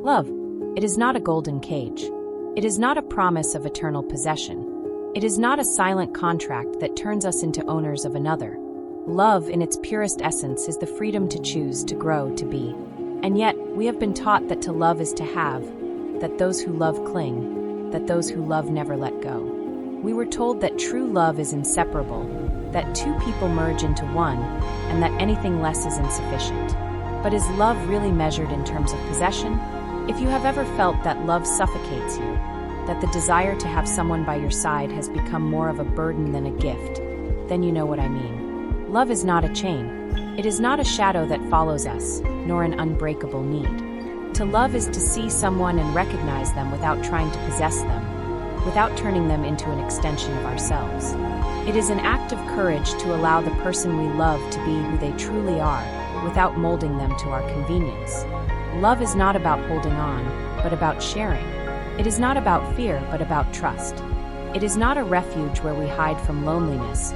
Love, it is not a golden cage. It is not a promise of eternal possession. It is not a silent contract that turns us into owners of another. Love, in its purest essence, is the freedom to choose, to grow, to be. And yet, we have been taught that to love is to have, that those who love cling, that those who love never let go. We were told that true love is inseparable, that two people merge into one, and that anything less is insufficient. But is love really measured in terms of possession? If you have ever felt that love suffocates you, that the desire to have someone by your side has become more of a burden than a gift, then you know what I mean. Love is not a chain. It is not a shadow that follows us, nor an unbreakable need. To love is to see someone and recognize them without trying to possess them, without turning them into an extension of ourselves. It is an act of courage to allow the person we love to be who they truly are, without molding them to our convenience. Love is not about holding on, but about sharing. It is not about fear, but about trust. It is not a refuge where we hide from loneliness,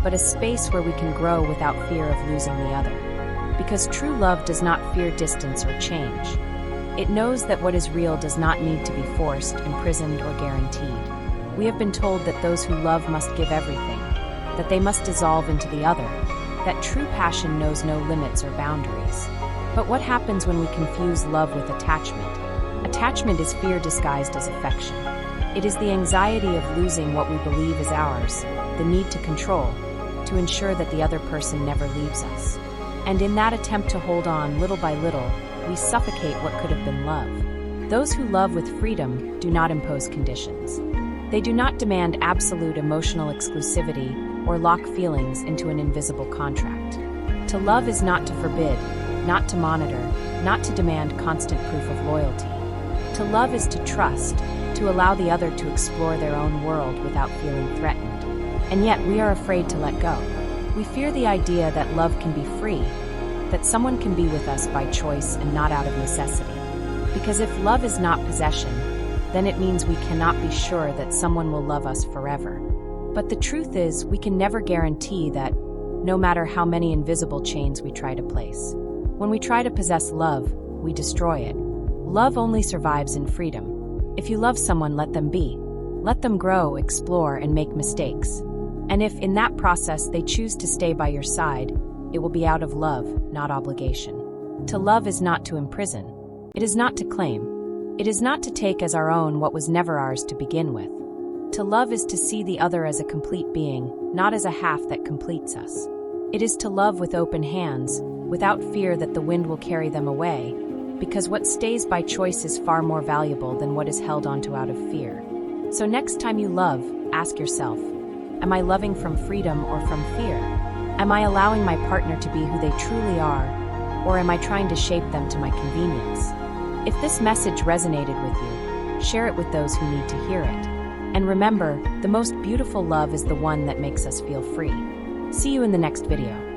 but a space where we can grow without fear of losing the other. Because true love does not fear distance or change. It knows that what is real does not need to be forced, imprisoned, or guaranteed. We have been told that those who love must give everything, that they must dissolve into the other, that true passion knows no limits or boundaries. But what happens when we confuse love with attachment? Attachment is fear disguised as affection. It is the anxiety of losing what we believe is ours, the need to control, to ensure that the other person never leaves us. And in that attempt to hold on little by little, we suffocate what could have been love. Those who love with freedom do not impose conditions. They do not demand absolute emotional exclusivity or lock feelings into an invisible contract. To love is not to forbid, not to monitor, not to demand constant proof of loyalty. To love is to trust, to allow the other to explore their own world without feeling threatened. And yet we are afraid to let go. We fear the idea that love can be free, that someone can be with us by choice and not out of necessity. Because if love is not possession, then it means we cannot be sure that someone will love us forever. But the truth is, we can never guarantee that, no matter how many invisible chains we try to place. When we try to possess love, we destroy it. Love only survives in freedom. If you love someone, let them be. Let them grow, explore, and make mistakes. And if, in that process, they choose to stay by your side, it will be out of love, not obligation. To love is not to imprison. It is not to claim. It is not to take as our own what was never ours to begin with. To love is to see the other as a complete being, not as a half that completes us. It is to love with open hands, without fear that the wind will carry them away, because what stays by choice is far more valuable than what is held onto out of fear. So next time you love, ask yourself, am I loving from freedom or from fear? Am I allowing my partner to be who they truly are, or am I trying to shape them to my convenience? If this message resonated with you, share it with those who need to hear it. And remember, the most beautiful love is the one that makes us feel free. See you in the next video.